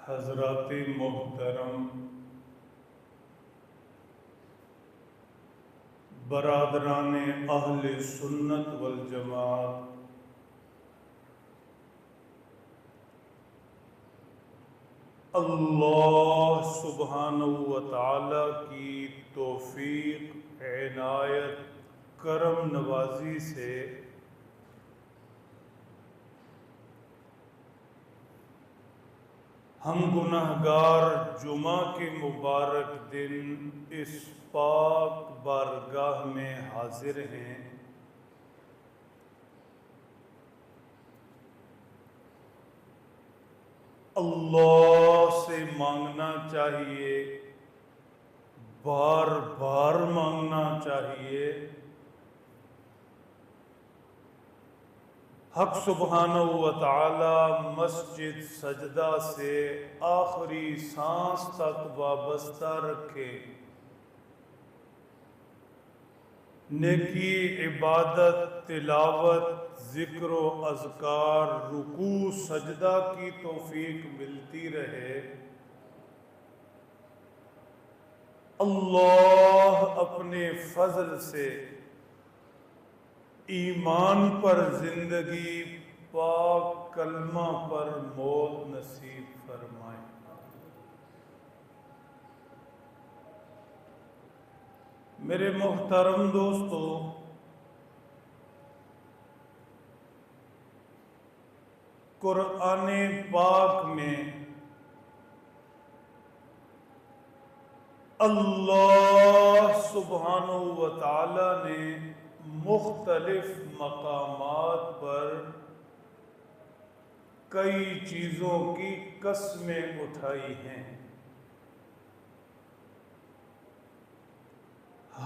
حضرات محترم، برادران اہل سنت والجماعت، اللہ سبحانہ و تعالی کی توفیق، عنایت، کرم نوازی سے ہم گناہگار جمعہ کے مبارک دن اس پاک بارگاہ میں حاضر ہیں۔ اللہ سے مانگنا چاہیے، بار بار مانگنا چاہیے، حق سبحانہ و تعالی مسجد سجدہ سے آخری سانس تک وابستہ رکھے، نیکی، عبادت، تلاوت، ذکر و اذکار، رکوع، سجدہ کی توفیق ملتی رہے۔ اللہ اپنے فضل سے ایمان پر زندگی، پاک کلمہ پر موت نصیب فرمائے۔ میرے محترم دوستو، قرآن پاک میں اللہ سبحانہ و تعالی نے مختلف مقامات پر کئی چیزوں کی قسمیں اٹھائی ہیں۔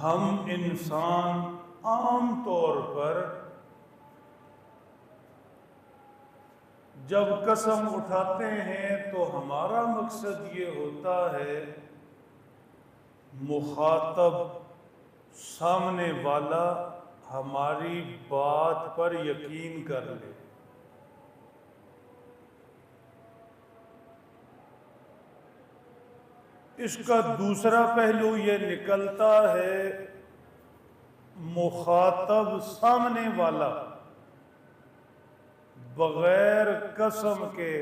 ہم انسان عام طور پر جب قسم اٹھاتے ہیں تو ہمارا مقصد یہ ہوتا ہے مخاطب، سامنے والا ہماری بات پر یقین کر لے۔ اس کا دوسرا پہلو یہ نکلتا ہے مخاطب، سامنے والا بغیر قسم کے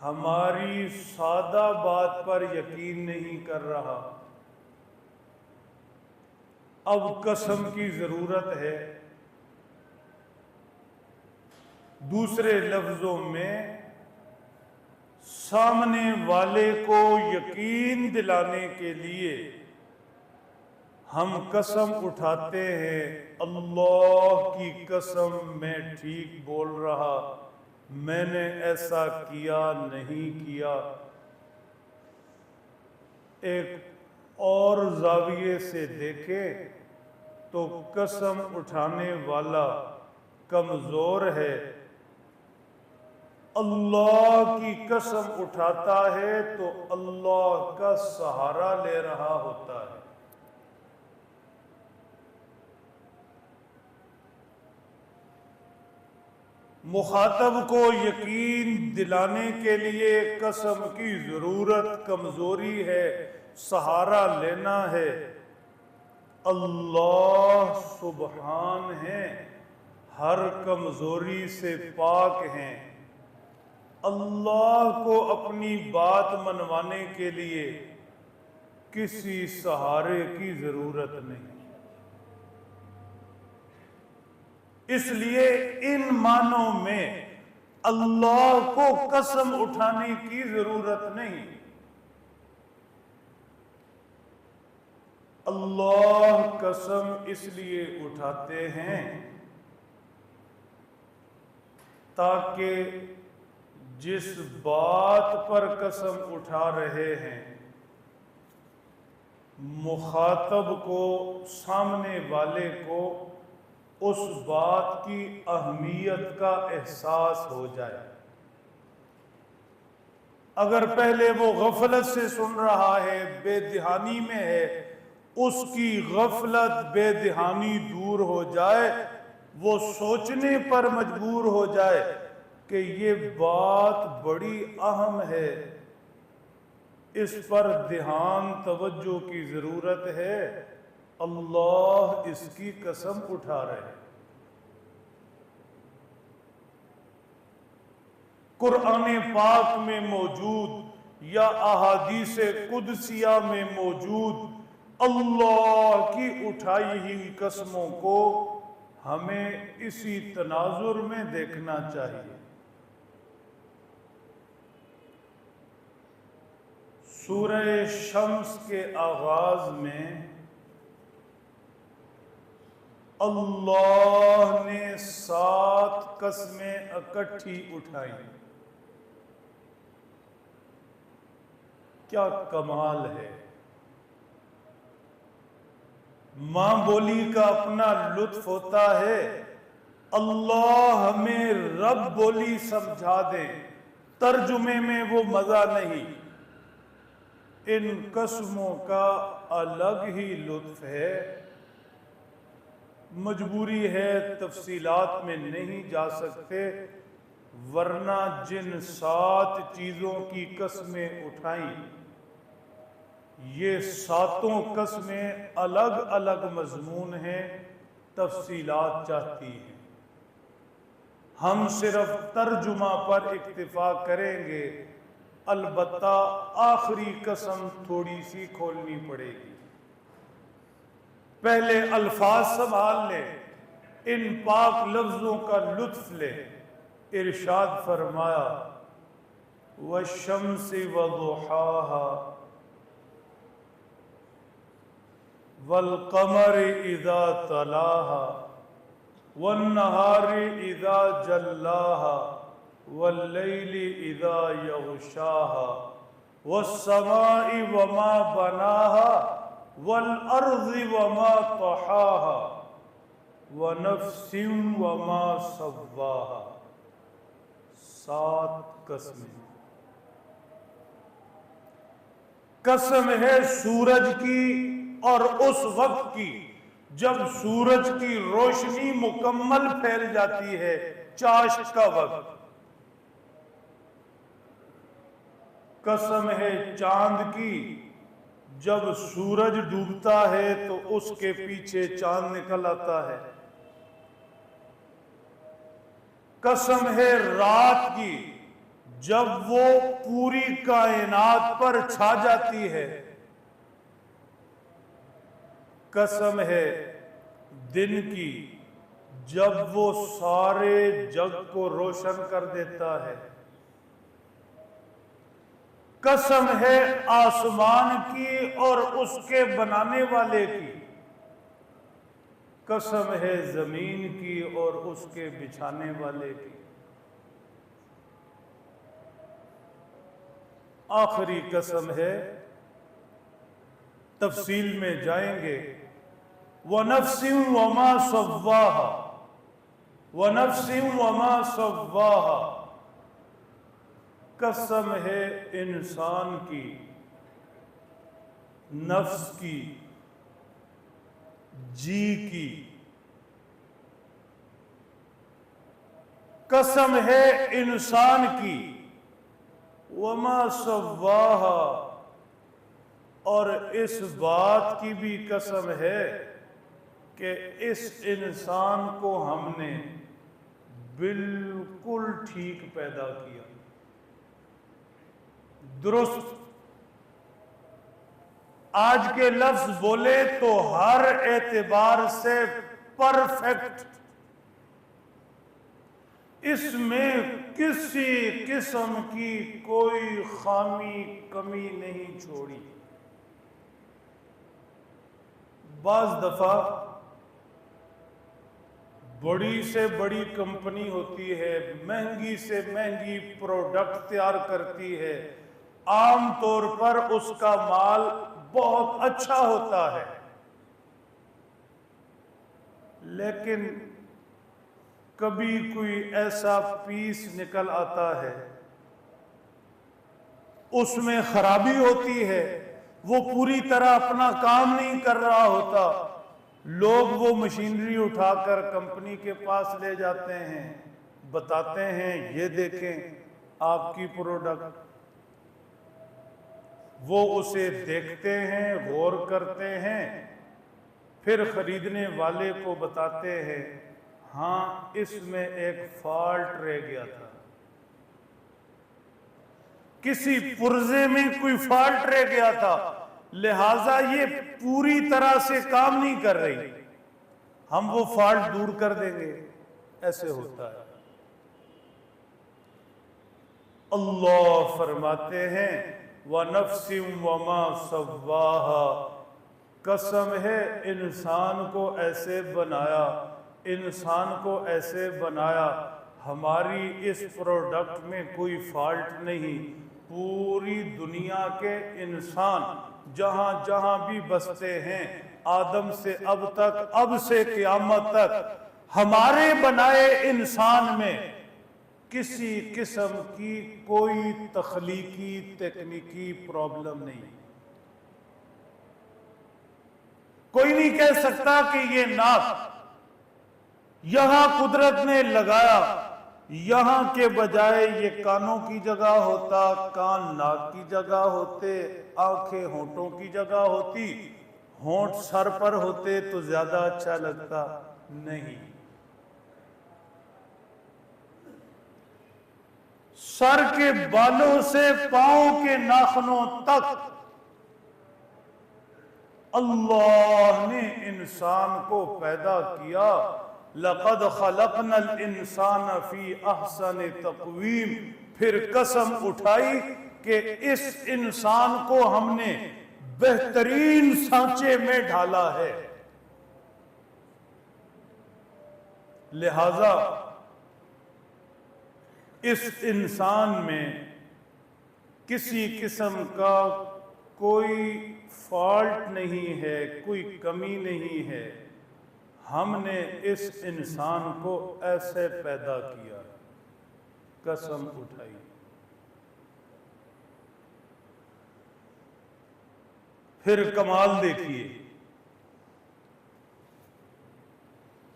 ہماری سادہ بات پر یقین نہیں کر رہا، اب قسم کی ضرورت ہے۔ دوسرے لفظوں میں سامنے والے کو یقین دلانے کے لیے ہم قسم اٹھاتے ہیں، اللہ کی قسم میں ٹھیک بول رہا، میں نے ایسا کیا نہیں کیا۔ ایک اور زاویے سے دیکھے تو قسم اٹھانے والا کمزور ہے، اللہ کی قسم اٹھاتا ہے تو اللہ کا سہارا لے رہا ہوتا ہے۔ مخاطب کو یقین دلانے کے لیے قسم کی ضرورت، کمزوری ہے، سہارا لینا ہے۔ اللہ سبحان ہیں، ہر کمزوری سے پاک ہیں، اللہ کو اپنی بات منوانے کے لیے کسی سہارے کی ضرورت نہیں۔ اس لیے ان معنوں میں اللہ کو قسم اٹھانے کی ضرورت نہیں۔ اللہ قسم اس لیے اٹھاتے ہیں تاکہ جس بات پر قسم اٹھا رہے ہیں مخاطب کو، سامنے والے کو اس بات کی اہمیت کا احساس ہو جائے۔ اگر پہلے وہ غفلت سے سن رہا ہے، بے دہانی میں ہے، اس کی غفلت، بے دہانی دور ہو جائے، وہ سوچنے پر مجبور ہو جائے کہ یہ بات بڑی اہم ہے، اس پر دھیان توجہ کی ضرورت ہے۔ اللہ اس کی قسم اٹھا رہے ہیں۔ قرآن پاک میں موجود یا احادیث قدسیہ میں موجود اللہ کی اٹھائی ہوئی قسموں کو ہمیں اسی تناظر میں دیکھنا چاہیے۔ سورہ شمس کے آغاز میں اللہ نے 7 قسمیں اکٹھی اٹھائی۔ کیا کمال ہے! ماں بولی کا اپنا لطف ہوتا ہے، اللہ ہمیں رب بولی سمجھا دے، ترجمے میں وہ مزہ نہیں۔ ان قسموں کا الگ ہی لطف ہے، مجبوری ہے تفصیلات میں نہیں جا سکتے، ورنہ جن 7 چیزوں کی قسمیں اٹھائیں، یہ 7 قسمیں الگ الگ مضمون ہیں، تفصیلات چاہتی ہیں۔ ہم صرف ترجمہ پر اکتفا کریں گے، البتہ آخری قسم تھوڑی سی کھولنی پڑے گی۔ پہلے الفاظ سنبھال لے، ان پاک لفظوں کا لطف لے۔ ارشاد فرمایا وَالشَّمْسِ وَضُحَاهَا وَالْقَمَرِ إِذَا تَلَاهَا وَالنَّهَارِ إِذَا جَلَّاهَا وَاللَّيْلِ إِذَا يَغْشَاهَا وَالسَّمَاءِ وَمَا بَنَاهَا وَالْأَرْضِ وَمَا طَحَاهَا وَنَفْسٍ وَمَا سَوَّاهَا۔ 7 قسمیں۔ قسم ہے سورج کی اور اس وقت کی جب سورج کی روشنی مکمل پھیل جاتی ہے، چاشت کا وقت۔ قسم ہے چاند کی، جب سورج ڈوبتا ہے تو اس کے پیچھے چاند نکل آتا ہے۔ قسم ہے رات کی، جب وہ پوری کائنات پر چھا جاتی ہے۔ قسم ہے دن کی، جب وہ سارے جگ کو روشن کر دیتا ہے۔ قسم ہے آسمان کی اور اس کے بنانے والے کی۔ قسم ہے زمین کی اور اس کے بچھانے والے کی۔ آخری قسم ہے، تفصیل میں جائیں گے، وَنَفْسٍ وَمَا سَوَّاهَا وَنَفْسٍ وَمَا سَوَّاهَا۔ قسم ہے انسان کی، نفس کی، جی کی۔ قسم ہے انسان کی، وَمَا سَوَّاهَا، اور اس بات کی بھی قسم ہے کہ اس انسان کو ہم نے بالکل ٹھیک پیدا کیا، درست۔ آج کے لفظ بولے تو ہر اعتبار سے پرفیکٹ، اس میں کسی قسم کی کوئی خامی کمی نہیں چھوڑی۔ بعض دفعہ بڑی سے بڑی کمپنی ہوتی ہے، مہنگی سے مہنگی پروڈکٹ تیار کرتی ہے، عام طور پر اس کا مال بہت اچھا ہوتا ہے، لیکن کبھی کوئی ایسا پیس نکل آتا ہے، اس میں خرابی ہوتی ہے، وہ پوری طرح اپنا کام نہیں کر رہا ہوتا، لوگ وہ مشینری اٹھا کر کمپنی کے پاس لے جاتے ہیں، بتاتے ہیں یہ دیکھیں آپ کی پروڈکٹ، وہ اسے دیکھتے ہیں، غور کرتے ہیں، پھر خریدنے والے کو بتاتے ہیں ہاں اس میں ایک فالٹ رہ گیا تھا، کسی پرزے میں کوئی فالٹ رہ گیا تھا، لہٰذا یہ پوری طرح سے کام نہیں کر رہی، ہم وہ فالٹ دور کر دیں گے۔ ایسے ہوتا ہے۔ اللہ فرماتے ہیں وَنَفْسٍ وَمَا سَوَّاهَا، قسم ہے انسان کو ایسے بنایا، انسان کو ایسے بنایا، ہماری اس پروڈکٹ میں کوئی فالٹ نہیں۔ پوری دنیا کے انسان جہاں جہاں بھی بستے ہیں، آدم سے اب تک، اب سے قیامت تک، ہمارے بنائے انسان میں کسی قسم کی کوئی تخلیقی تکنیکی پرابلم نہیں۔ کوئی نہیں کہہ سکتا کہ یہ ناک یہاں قدرت نے لگایا، یہاں کے بجائے یہ کانوں کی جگہ ہوتا، کان ناک کی جگہ ہوتے، آنکھیں ہونٹوں کی جگہ ہوتی، ہونٹ سر پر ہوتے تو زیادہ اچھا لگتا، نہیں۔ سر کے بالوں سے پاؤں کے ناخنوں تک اللہ نے انسان کو پیدا کیا۔ لَقَدْ خَلَقْنَا الْإِنسَانَ فِي أَحْسَنِ تَقْوِيمٍ، پھر قسم اٹھائی کہ اس انسان کو ہم نے بہترین سانچے میں ڈھالا ہے، لہذا اس انسان میں کسی قسم کا کوئی فالٹ نہیں ہے، کوئی کمی نہیں ہے، ہم نے اس انسان کو ایسے پیدا کیا، قسم اٹھائی۔ پھر کمال دیکھیے،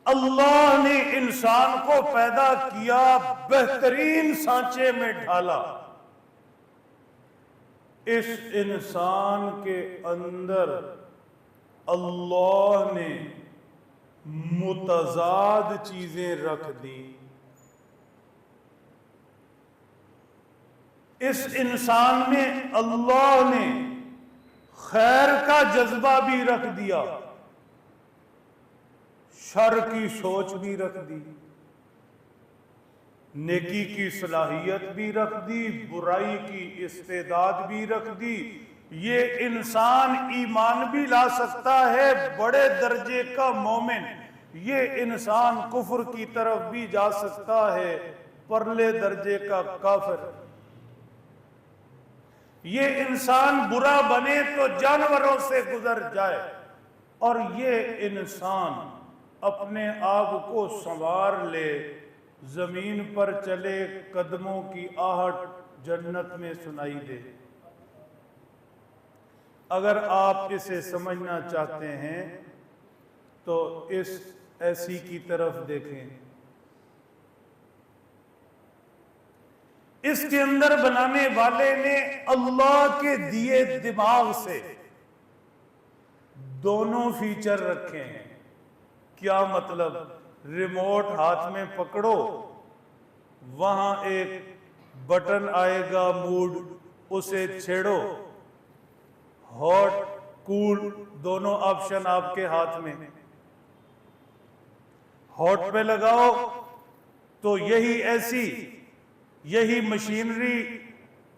اللہ نے انسان کو پیدا کیا، بہترین سانچے میں ڈھالا، اس انسان کے اندر اللہ نے متضاد چیزیں رکھ دی، اس انسان میں اللہ نے خیر کا جذبہ بھی رکھ دیا، شر کی سوچ بھی رکھ دی، نیکی کی صلاحیت بھی رکھ دی، برائی کی استعداد بھی رکھ دی۔ یہ انسان ایمان بھی لا سکتا ہے، بڑے درجے کا مومن، یہ انسان کفر کی طرف بھی جا سکتا ہے، پرلے درجے کا کافر، یہ انسان برا بنے تو جانوروں سے گزر جائے، اور یہ انسان اپنے آپ کو سنوار لے، زمین پر چلے، قدموں کی آہٹ جنت میں سنائی دے۔ اگر آپ اسے سمجھنا چاہتے ہیں تو اس ایسی کی طرف دیکھیں، اس کے اندر بنانے والے نے اللہ کے دیے دماغ سے دونوں فیچر رکھے ہیں۔ کیا مطلب؟ ریموٹ ہاتھ میں پکڑو، وہاں ایک بٹن آئے گا موڈ، اسے چھیڑو، ہاٹ کول دونوں آپشن آپ کے ہاتھ میں، ہاٹ پہ لگاؤ تو یہی ایسی، یہی مشینری،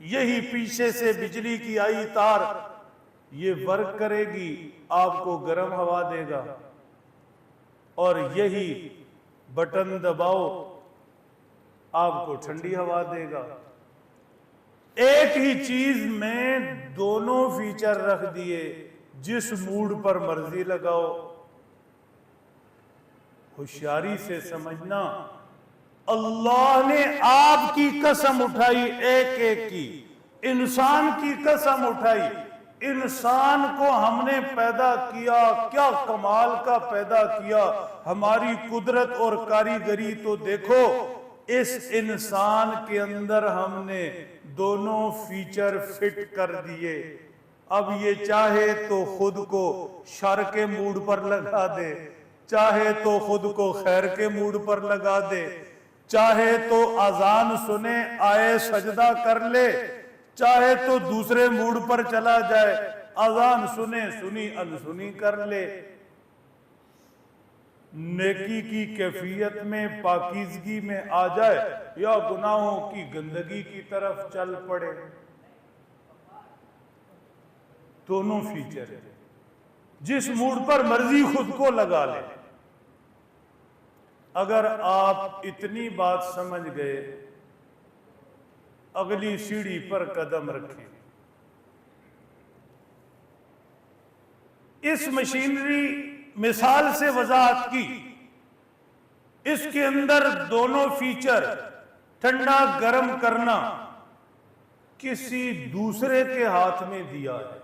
یہی پیچھے سے بجلی کی آئی تار یہ ورک کرے گی، آپ کو گرم ہوا دے گا، اور یہی بٹن دباؤ آپ کو ٹھنڈی ہوا دے گا۔ ایک ہی چیز میں دونوں فیچر رکھ دیے، جس موڈ پر مرضی لگاؤ۔ ہوشیاری سے سمجھنا، اللہ نے آپ کی قسم اٹھائی، ایک ایک کی، انسان کی قسم اٹھائی، انسان کو ہم نے پیدا کیا، کیا کمال کا پیدا کیا، ہماری قدرت اور کاریگری تو دیکھو، اس انسان کے اندر ہم نے دونوں فیچر فٹ کر دیے. اب یہ چاہے تو خود کو شر کے موڈ پر لگا دے، چاہے تو خود کو خیر کے موڈ پر لگا دے، چاہے تو اذان سنے آئے سجدہ کر لے، چاہے تو دوسرے موڈ پر چلا جائے، اذان سنے سنی انسنی کر لے. نیکی کی کیفیت میں پاکیزگی میں آ جائے یا گناہوں کی گندگی کی طرف چل پڑے. دونوں فیچر ہیں، جس موڈ پر مرضی خود کو لگا لے. اگر آپ اتنی بات سمجھ گئے، اگلی سیڑھی پر قدم رکھیں. اس مشینری مثال سے وضاحت کی، اس کے اندر دونوں فیچر ٹھنڈا گرم کرنا کسی دوسرے کے ہاتھ میں دیا ہے.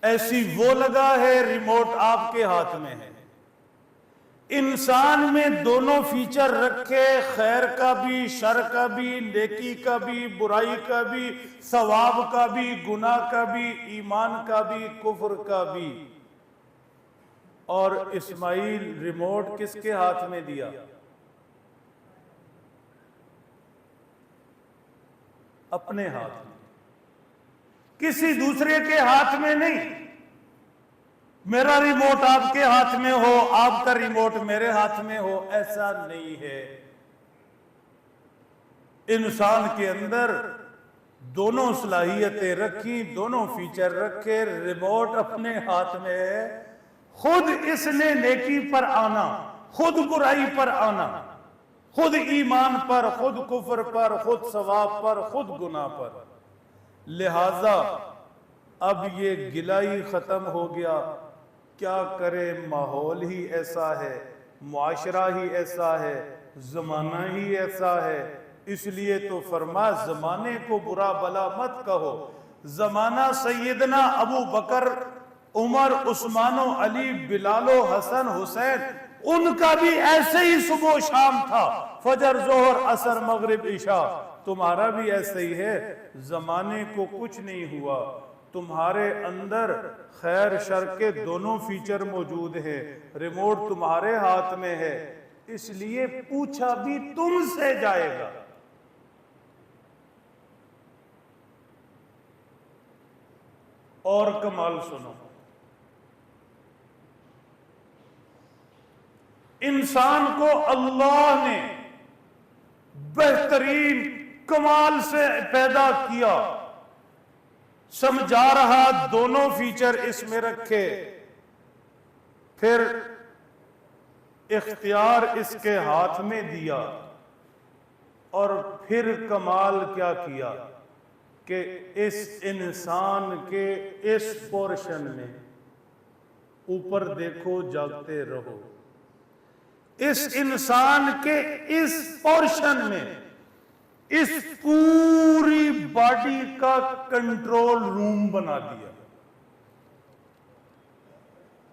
ایسی وہ لگا ہے، ریموٹ آپ کے ہاتھ میں ہے. انسان میں دونوں فیچر رکھے، خیر کا بھی، شر کا بھی، نیکی کا بھی، برائی کا بھی، ثواب کا بھی، گناہ کا بھی، ایمان کا بھی، کفر کا بھی. اور اسماعیل ریموٹ کس کے ہاتھ میں دیا؟ اپنے ہاتھ میں، کسی دوسرے کے ہاتھ میں نہیں. میرا ریموٹ آپ کے ہاتھ میں ہو، آپ کا ریموٹ میرے ہاتھ میں ہو، ایسا نہیں ہے. انسان کے اندر دونوں صلاحیتیں رکھی، دونوں فیچر رکھے. ریموٹ اپنے ہاتھ میں ہے، خود اس نے نیکی پر آنا، خود برائی پر آنا، خود ایمان پر، خود کفر پر، خود ثواب پر، خود گناہ پر. لہذا اب یہ گلائی ختم ہو گیا. کیا کرے، ماحول ہی ایسا ہے، معاشرہ ہی ایسا ہے، زمانہ ہی ایسا ہے. اس لیے تو فرما زمانے کو برا بلا مت کہو. زمانہ سیدنا ابو بکر، عمر، عثمان و علی، بلال و حسن حسین، ان کا بھی ایسے ہی صبح و شام تھا، فجر ظہر عصر مغرب عشاء. تمہارا بھی ایسے ہی ہے. زمانے کو کچھ نہیں ہوا، تمہارے اندر خیر شر کے دونوں فیچر موجود ہیں. ریموٹ تمہارے ہاتھ میں ہے، اس لیے پوچھا بھی تم سے جائے گا. اور کمال سنو، انسان کو اللہ نے بہترین کمال سے پیدا کیا، سمجھا رہا دونوں فیچر اس میں رکھے، پھر اختیار اس کے ہاتھ میں دیا، اور پھر کمال کیا کیا کہ اس انسان کے اس پورشن میں، اوپر دیکھو جاگتے رہو، اس انسان کے اس پورشن میں اس پوری باڈی کا کنٹرول روم بنا دیا.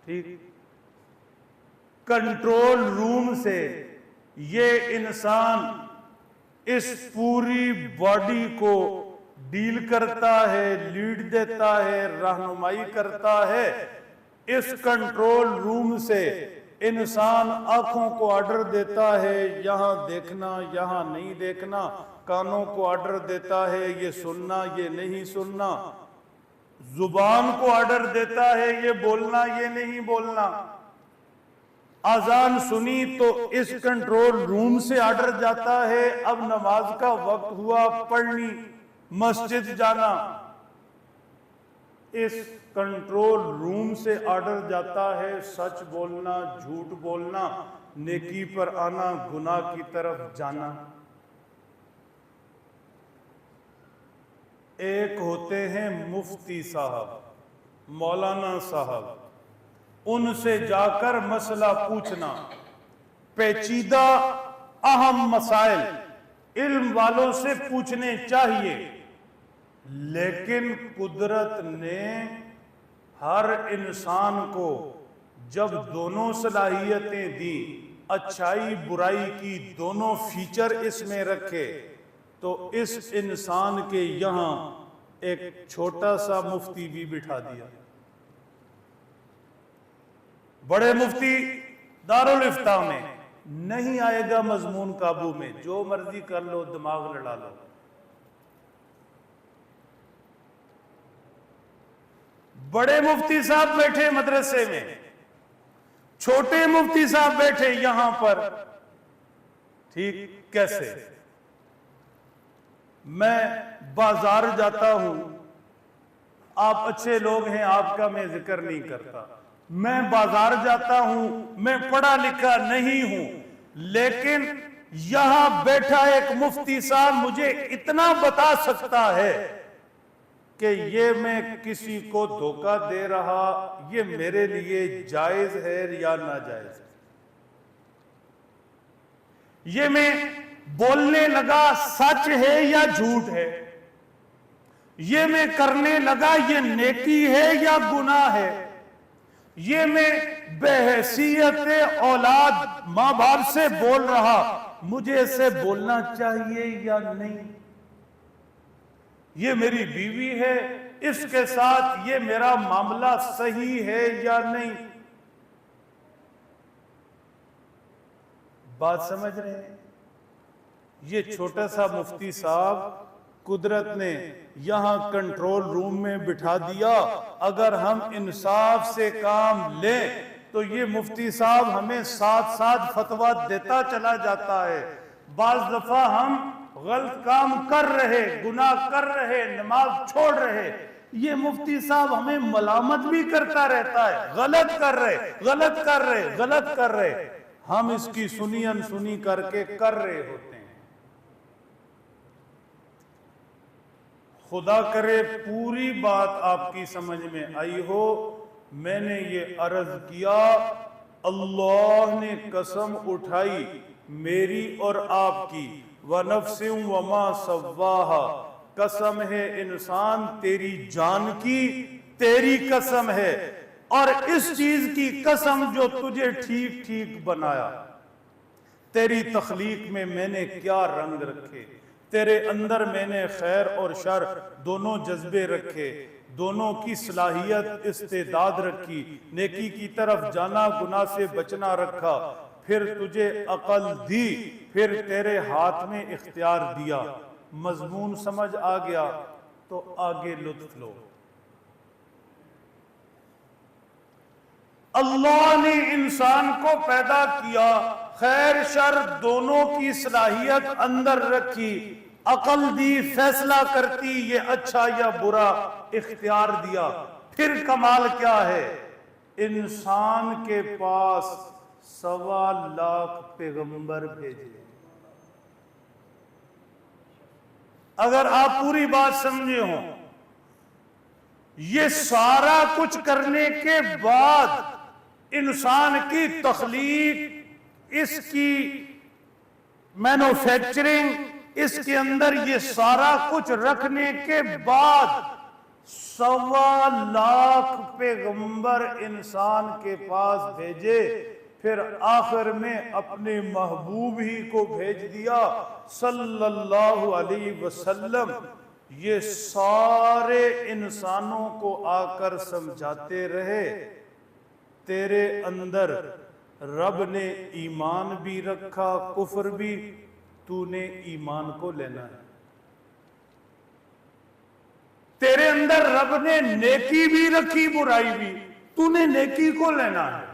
ٹھیک، کنٹرول روم سے یہ انسان اس پوری باڈی کو ڈیل کرتا ہے، لیڈ دیتا ہے، رہنمائی کرتا ہے. اس کنٹرول روم سے انسان آنکھوں کو آرڈر دیتا ہے، یہاں دیکھنا، یہاں نہیں دیکھنا. کانوں کو آرڈر دیتا ہے، یہ سننا، یہ نہیں سننا. زبان کو آرڈر دیتا ہے، یہ بولنا، یہ نہیں بولنا. اذان سنی تو اس کنٹرول روم سے آرڈر جاتا ہے، اب نماز کا وقت ہوا، پڑھنی، مسجد جانا. اس کنٹرول روم سے آرڈر جاتا ہے، سچ بولنا، جھوٹ بولنا، نیکی پر آنا، گناہ کی طرف جانا. ایک ہوتے ہیں مفتی صاحب، مولانا صاحب، ان سے جا کر مسئلہ پوچھنا، پیچیدہ اہم مسائل علم والوں سے پوچھنے چاہیے. لیکن قدرت نے ہر انسان کو جب دونوں صلاحیتیں دی، اچھائی برائی کی دونوں فیچر اس میں رکھے تو اس انسان کے یہاں ایک چھوٹا سا مفتی بھی بٹھا دیا. بڑے مفتی دارالافتاء میں نہیں آئے گا مضمون قابو میں، جو مرضی کر لو، دماغ لڑا لو. بڑے مفتی صاحب بیٹھے مدرسے میں، چھوٹے مفتی صاحب بیٹھے یہاں پر. ٹھیک کیسے؟ میں بازار جاتا ہوں، آپ اچھے لوگ ہیں، آپ کا میں ذکر نہیں کرتا. میں بازار جاتا ہوں، میں پڑھا لکھا نہیں ہوں، لیکن یہاں بیٹھا ایک مفتی صاحب مجھے اتنا بتا سکتا ہے کہ یہ میں کسی کو دھوکہ دے رہا، یہ میرے لیے جائز ہے یا ناجائز ہے. یہ میں بولنے لگا سچ ہے یا جھوٹ ہے، یہ میں کرنے لگا یہ نیکی ہے یا گناہ ہے، یہ میں بحیثیت اولاد ماں باپ سے بول رہا، مجھے اسے بولنا چاہیے یا نہیں، یہ میری بیوی ہے، اس کے ساتھ یہ میرا معاملہ صحیح ہے یا نہیں. بات سمجھ رہے ہیں؟ یہ چھوٹا سا مفتی صاحب قدرت نے یہاں کنٹرول روم میں بٹھا دیا. اگر ہم انصاف سے کام لیں تو یہ مفتی صاحب ہمیں ساتھ ساتھ فتویٰ دیتا چلا جاتا ہے. بعض دفعہ ہم غلط کام کر رہے، گناہ کر رہے، نماز چھوڑ رہے، یہ مفتی صاحب ہمیں ملامت بھی کرتا رہتا ہے، غلط کر رہے، غلط کر رہے، غلط کر رہے. ہم اس کی سنی انسنی کر کے کر رہے ہوتے ہیں. خدا کرے پوری بات آپ کی سمجھ میں آئی ہو. میں نے یہ عرض کیا، اللہ نے قسم اٹھائی میری اور آپ کی، وَنَفْسٍ وَمَا سَوَّاهَا، قسم ہے انسان تیری جان کی، تیری قسم ہے، اور اس چیز کی قسم جو تجھے ٹھیک ٹھیک بنایا. تیری تخلیق میں نے کیا رنگ رکھے، تیرے اندر میں نے خیر اور شر دونوں جذبے رکھے، دونوں کی صلاحیت استعداد رکھی، نیکی کی طرف جانا گناہ سے بچنا رکھا، پھر تجھے عقل دی، پھر تیرے ہاتھ میں اختیار دیا. مضمون سمجھ آ گیا تو آگے لطف لو. اللہ نے انسان کو پیدا کیا، خیر شر دونوں کی صلاحیت اندر رکھی، عقل دی، فیصلہ کرتی یہ اچھا یا برا، اختیار دیا. پھر کمال کیا ہے؟ انسان کے پاس 1.25 لاکھ پیغمبر بھیجے. اگر آپ پوری بات سمجھے ہوں، یہ سارا کچھ کرنے کے بعد انسان کی تخلیق، اس کی مینوفیکچرنگ، اس کے اندر یہ سارا کچھ رکھنے کے بعد 1.25 لاکھ پیغمبر انسان کے پاس بھیجے. پھر آخر میں اپنے محبوب ہی کو بھیج دیا صلی اللہ علیہ وسلم. یہ سارے انسانوں کو آ کر سمجھاتے رہے تیرے اندر رب نے ایمان بھی رکھا، کفر بھی، تو نے ایمان کو لینا ہے. تیرے اندر رب نے نیکی بھی رکھی، برائی بھی، تو نے نیکی کو لینا ہے.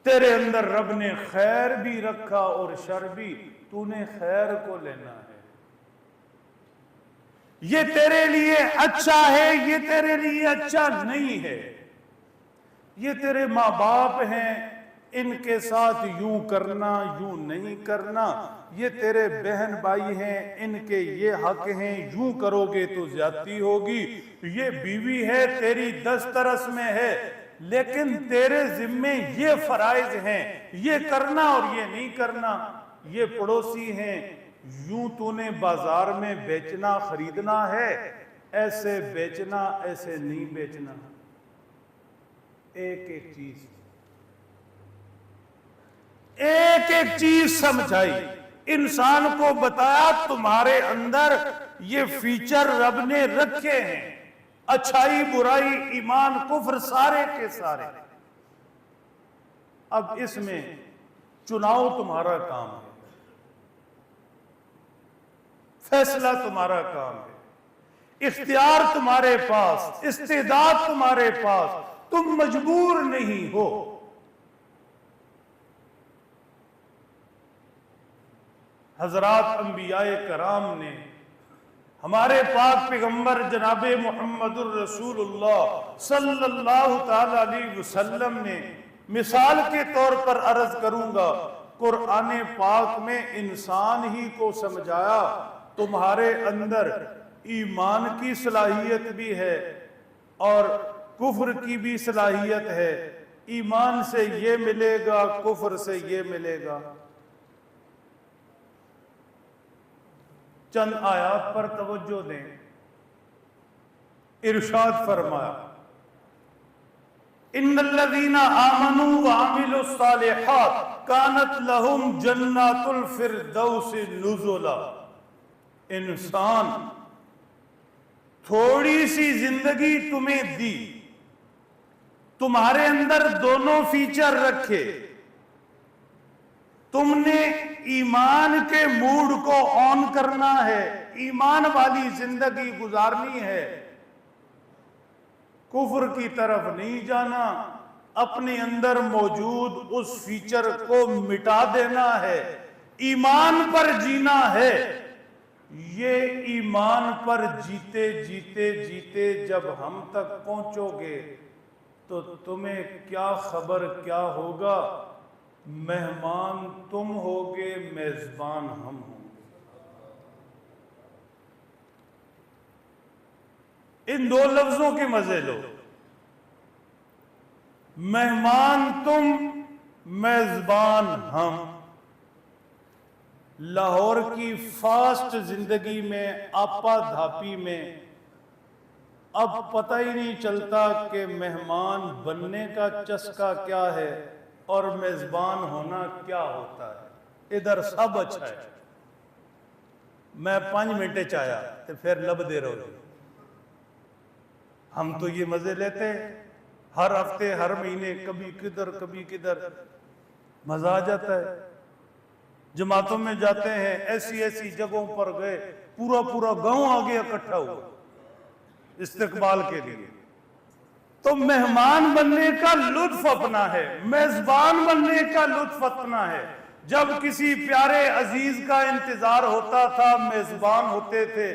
تیرے اندر رب نے خیر بھی رکھا اور شر بھی، تو نے خیر کو لینا ہے. یہ تیرے لیے اچھا ہے، یہ تیرے لیے اچھا نہیں ہے. یہ تیرے ماں باپ ہیں، ان کے ساتھ یوں کرنا، یوں نہیں کرنا. یہ تیرے بہن بھائی ہیں، ان کے یہ حق ہیں، یوں کرو گے تو زیادتی ہوگی. یہ بیوی ہے، تیری دسترس میں ہے، لیکن تیرے ذمے یہ فرائض ہیں، یہ کرنا اور یہ نہیں کرنا. یہ پڑوسی ہیں، یوں تو نے بازار میں بیچنا خریدنا ہے، ایسے بیچنا، ایسے نہیں بیچنا. ایک ایک چیز ایک ایک چیز سمجھائی، انسان کو بتایا تمہارے اندر یہ فیچر رب نے رکھے ہیں، اچھائی برائی ایمان کفر سارے کے سارے، اب اس میں چناؤ تمہارا کام ہے، فیصلہ تمہارا کام ہے، اختیار تمہارے پاس، استعداد تمہارے پاس، تم مجبور نہیں ہو۔ حضرات انبیاء کرام نے، ہمارے پاک پیغمبر جناب محمد الرسول اللہ صلی اللہ تعالی علیہ وسلم نے، مثال کے طور پر عرض کروں گا، قرآن پاک میں انسان ہی کو سمجھایا تمہارے اندر ایمان کی صلاحیت بھی ہے اور کفر کی بھی صلاحیت ہے، ایمان سے یہ ملے گا کفر سے یہ ملے گا۔ چند آیات پر توجہ دیں، ارشاد فرمایا ان الذین آمنوا وعملوا الصالحات کانت لہم جنات الفردوس نزلا۔ انسان تھوڑی سی زندگی تمہیں دی، تمہارے اندر دونوں فیچر رکھے، تم نے ایمان کے موڈ کو آن کرنا ہے، ایمان والی زندگی گزارنی ہے، کفر کی طرف نہیں جانا، اپنے اندر موجود اس فیچر کو مٹا دینا ہے، ایمان پر جینا ہے۔ یہ ایمان پر جیتے جیتے جیتے جب ہم تک پہنچو گے تو تمہیں کیا خبر کیا ہوگا، مہمان تم ہوگے میزبان ہم ہوں گے۔ ان دو لفظوں کے مزے لو، مہمان تم میزبان ہم۔ لاہور کی فاسٹ زندگی میں، آپا دھاپی میں اب پتہ ہی نہیں چلتا کہ مہمان بننے کا چسکا کیا ہے اور میزبان ہونا کیا ہوتا ہے۔ ادھر سب اچھا ہے، میں 5 منٹ چاہیا تو پھر لب دے رہو جی، ہم تو یہ مزے لیتے ہیں ہر ہفتے ہر مہینے، کبھی کدھر کبھی کدھر، مزہ آ جاتا ہے۔ جماعتوں میں جاتے ہیں، ایسی ایسی جگہوں پر گئے، پورا پورا گاؤں آگے اکٹھا ہوا استقبال کے لیے۔ تو مہمان بننے کا لطف اپنا ہے، میزبان بننے کا لطف اپنا ہے۔ جب کسی پیارے عزیز کا انتظار ہوتا تھا، میزبان ہوتے تھے،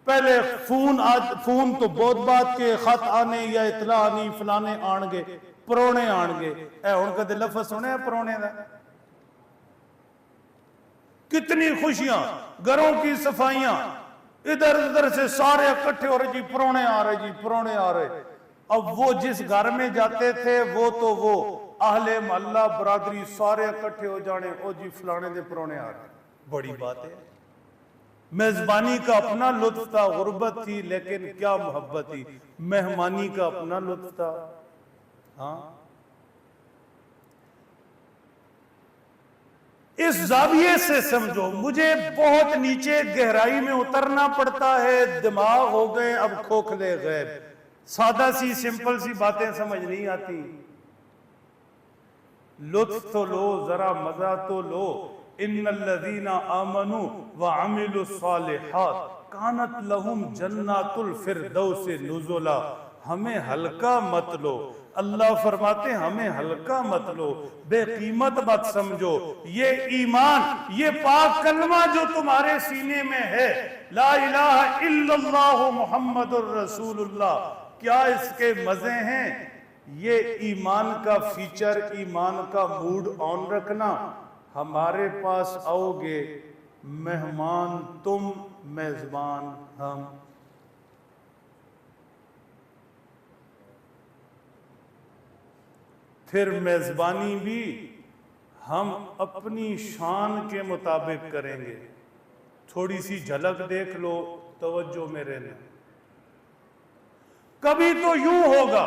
پہلے فون تو بہت بات کے، خط آنے یا اطلاع آنی، فلانے آن گے، پرونے آن گے، اے ان کا دل لفظ سنے پرونے دا، کتنی خوشیاں، گھروں کی صفائیاں، ادھر ادھر سے سارے اکٹھے ہو رہے، جی پرونے آ رہے، جی پرونے آ رہے۔ اب وہ جس گھر میں جاتے تھے وہ تو وہ اہل محلہ برادری سارے اکٹھے ہو جانے، او جی فلانے دے پرونے آ رہے، بڑی بات ہے۔ میزبانی کا اپنا لطف تھا، غربت تھی لیکن کیا محبت تھی، مہمانی کا اپنا لطف تھا۔ ہاں، اس زاویے سے سمجھو، مجھے بہت نیچے گہرائی میں اترنا پڑتا ہے، دماغ ہو گئے اب کھوکھلے غیب، سادہ سی سمپل سی باتیں سمجھ نہیں آتی۔ لطف تو لو، ذرا مزہ تو لو۔ ان الذین آمنوا وعملوا الصالحات کانت لہم جنات الفردوس نزلا۔ ہمیں ہلکا مت لو، اللہ فرماتے ہیں ہمیں ہلکا مت لو، بے قیمت مت سمجھو۔ یہ ایمان، یہ پاک کلمہ جو تمہارے سینے میں ہے، لا الہ الا اللہ محمد الرسول اللہ، کیا اس کے مزے ہیں؟ یہ ایمان کا فیچر، ایمان کا موڈ آن رکھنا۔ ہمارے پاس آؤ گے، مہمان تم میزبان ہم۔ پھر میزبانی بھی ہم اپنی شان کے مطابق کریں گے۔ تھوڑی سی جھلک دیکھ لو، توجہ میں رہنا۔ کبھی تو یوں ہوگا،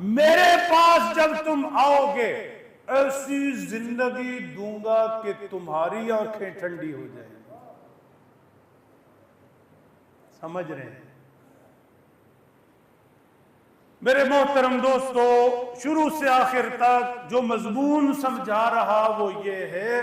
میرے پاس جب تم آؤ گے ایسی زندگی دوں گا کہ تمہاری آنکھیں ٹھنڈی ہو جائیں. سمجھ رہے ہیں میرے محترم دوستو؟ شروع سے آخر تک جو مضمون سمجھا رہا وہ یہ ہے،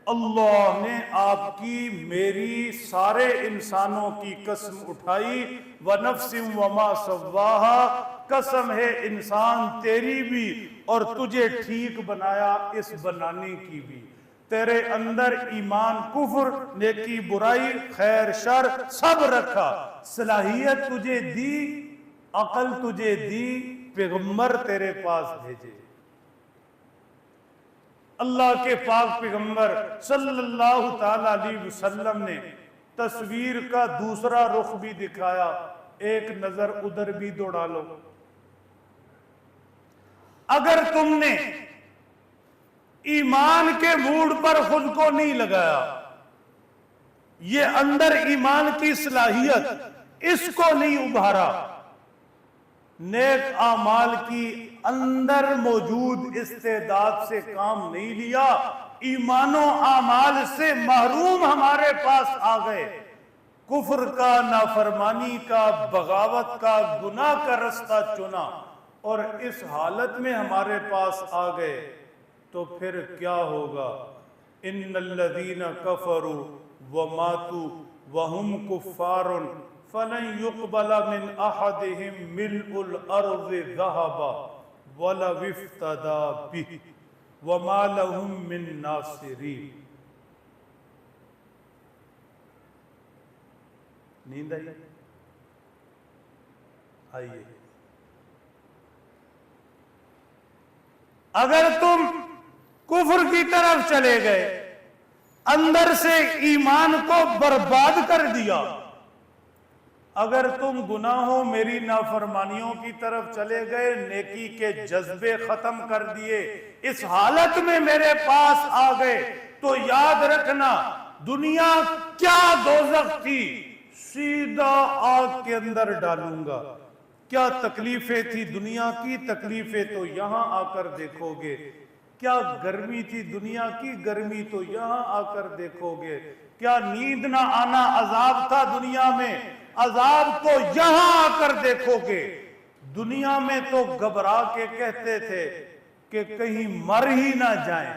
اللہ نے آپ کی میری سارے انسانوں کی قسم اٹھائی، وَنَفْسٍ وَمَا سَوَّاهَا، قسم ہے انسان تیری بھی اور تجھے ٹھیک بنایا اس بنانے کی بھی. تیرے اندر ایمان کفر نیکی برائی خیر شر سب رکھا، صلاحیت تجھے دی، عقل تجھے دی، پیغمبر تیرے پاس بھیجے. اللہ کے پاک پیغمبر صلی اللہ تعالی علیہ وسلم نے تصویر کا دوسرا رخ بھی دکھایا. ایک نظر ادھر بھی دوڑا لو. اگر تم نے ایمان کے موڈ پر خود کو نہیں لگایا، یہ اندر ایمان کی صلاحیت اس کو نہیں ابھارا، نیک اعمال کی اندر موجود استعداد سے کام نہیں لیا، ایمان و اعمال سے محروم ہمارے پاس آ گئے، کفر کا، نافرمانی کا، بغاوت کا، گناہ کا رستہ چنا اور اس حالت میں ہمارے پاس آ گئے، تو پھر کیا ہوگا؟ ان الذین کفروا وماتوا وہم کفار فلن يقبل من احدهم ملء الارض ذهبا ولو افتدى به وما لهم من ناصرین. نیند آئیے. اگر تم کفر کی طرف چلے گئے، اندر سے ایمان کو برباد کر دیا، اگر تم گناہوں میری نافرمانیوں کی طرف چلے گئے، نیکی کے جذبے ختم کر دیے، اس حالت میں میرے پاس آ گئے، تو یاد رکھنا دنیا کیا دوزخ تھی سیدھا آگ کے اندر ڈالوں گا. کیا تکلیفیں تھی دنیا کی، تکلیفیں تو یہاں آ کر دیکھو گے. کیا گرمی تھی دنیا کی، گرمی تو یہاں آ کر دیکھو گے. کیا نیند نہ آنا عذاب تھا دنیا میں، عذاب تو یہاں آ کر دیکھو گے. دنیا میں تو گھبرا کے کہتے تھے کہ کہیں مر ہی نہ جائیں،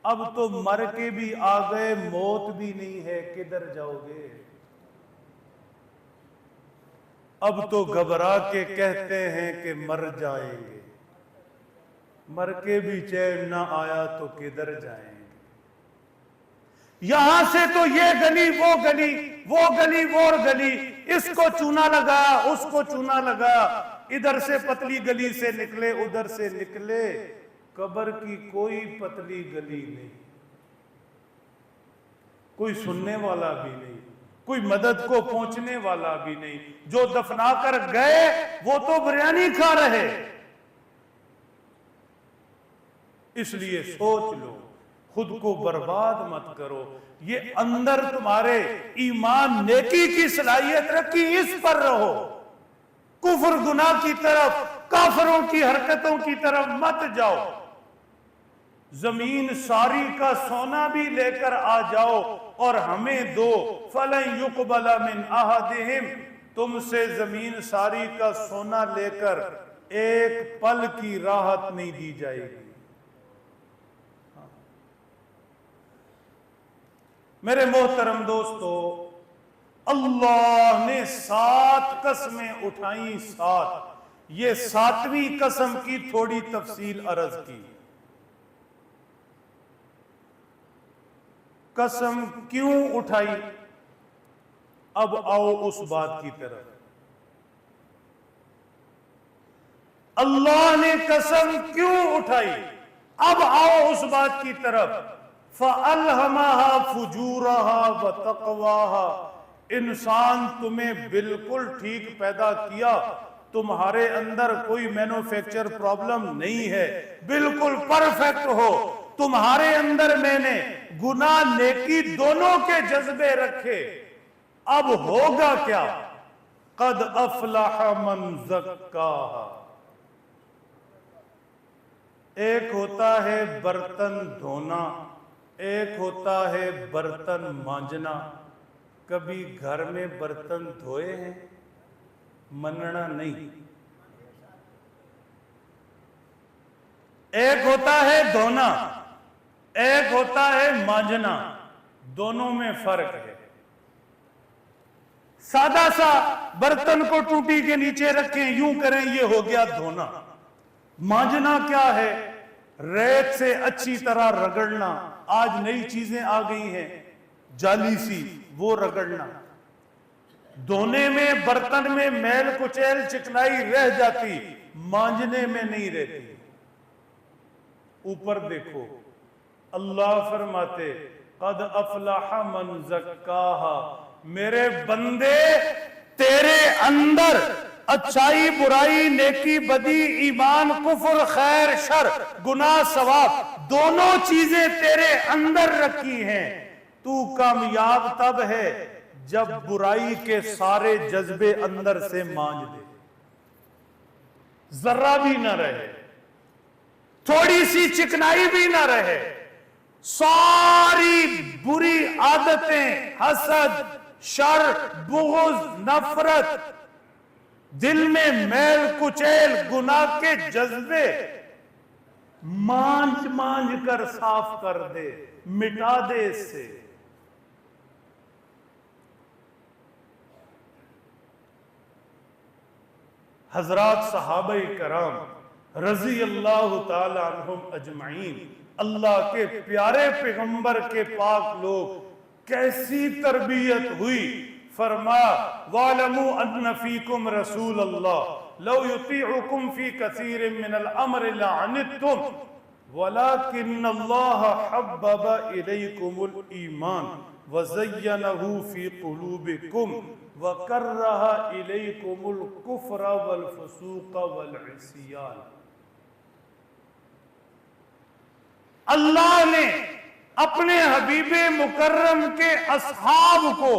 اب تو مر کے بھی آ گئے، موت بھی نہیں ہے، کدھر جاؤ گے؟ اب تو گھبرا کے کہتے ہیں کہ مر جائیں گے، مر کے بھی چین نہ آیا تو کدھر جائیں گے؟ یہاں سے تو یہ گلی وہ گلی، وہ گلی وہ گلی، اس کو چونا لگایا اس کو چونا لگایا، ادھر سے پتلی گلی سے نکلے ادھر سے نکلے، قبر کی کوئی پتلی گلی نہیں، کوئی سننے والا بھی نہیں، کوئی مدد کو پہنچنے والا بھی نہیں. جو دفنا کر گئے وہ تو بریانی کھا رہے. اس لیے سوچ لو، خود کو برباد مت کرو. یہ اندر تمہارے ایمان نیکی کی صلاحیت رکھی، اس پر رہو. کفر گناہ کی طرف، کافروں کی حرکتوں کی طرف مت جاؤ. زمین ساری کا سونا بھی لے کر آ جاؤ اور ہمیں دو، فَلَن يُقْبَلَ مِنْ أَحَدِهِمْ، تم سے زمین ساری کا سونا لے کر ایک پل کی راحت نہیں دی جائے گی. میرے محترم دوستو، اللہ نے 7 قسمیں اٹھائیں، 7. یہ 7ویں قسم کی تھوڑی تفصیل عرض کی. قسم کیوں اٹھائی؟ اب آؤ اس بات کی طرف. اللہ نے قسم کیوں اٹھائی؟ اب آؤ اس بات کی طرف. فَأَلْهَمَهَا فُجُورَهَا وَتَقْوَاهَا، انسان تمہیں بالکل ٹھیک پیدا کیا، تمہارے اندر کوئی مینوفیکچر پرابلم نہیں ہے، بالکل پرفیکٹ ہو. تمہارے اندر میں نے گناہ نیکی دونوں کے جذبے رکھے. اب ہوگا کیا؟ قَدْ أَفْلَحَ مَنْ زَكَّاهَا، ایک ہوتا ہے برتن دھونا، ایک ہوتا ہے برتن مانجنا۔ کبھی گھر میں برتن دھوئے ہیں؟ مننا نہیں۔ ایک ہوتا ہے دھونا، ایک ہوتا ہے مانجنا، دونوں میں فرق ہے۔ سادہ سا برتن کو ٹوٹی کے نیچے رکھیں، یوں کریں، یہ ہو گیا دھونا۔ مانجنا کیا ہے؟ ریت سے اچھی طرح رگڑنا۔ آج نئی چیزیں آ گئی ہیں جالی سی، وہ رگڑنا۔ دھونے میں برتن میں میل کچیل چکنائی رہ جاتی، مانجنے میں نہیں رہتی۔ اوپر دیکھو، اللہ فرماتے قد افلح من زکاہا، میرے بندے تیرے اندر اچھائی برائی، نیکی بدی، ایمان کفر، خیر شر، گناہ ثواب، دونوں چیزیں تیرے اندر رکھی ہیں۔ تو کامیاب تب ہے جب برائی کے سارے جذبے اندر سے مانج دے، ذرہ بھی نہ رہے، تھوڑی سی چکنائی بھی نہ رہے، ساری بری عادتیں، حسد، شر، بغض، نفرت، دل میں میل کچیل، گناہ کے جذبے مانج مانج کر صاف کر دے، مٹا دے اس سے۔ حضرات صحابہ کرام رضی اللہ تعالی عنہم اجمعین، اللہ کے پیارے پیغمبر کے پاک لوگ کیسی تربیت ہوئی۔ فرمایا وَاعْلَمُوا أَنَّ فِيكُمْ رَسُولَ اللَّهِ لَوْ يُطِيعُكُمْ فِي كَثِيرٍ مِّنَ الْأَمْرِ لَعَنِتُّمْ وَلَكِنَّ اللَّهَ حَبَّبَ إِلَيْكُمُ الْإِيمَانَ وَزَيَّنَهُ فِي قُلُوبِكُمْ وَكَرَّهَ إِلَيْكُمُ الْكُفْرَ وَالْفُسُوقَ وَالْعِصْيَانَ۔ اللہ نے اپنے حبیب مکرم کے اصحاب کو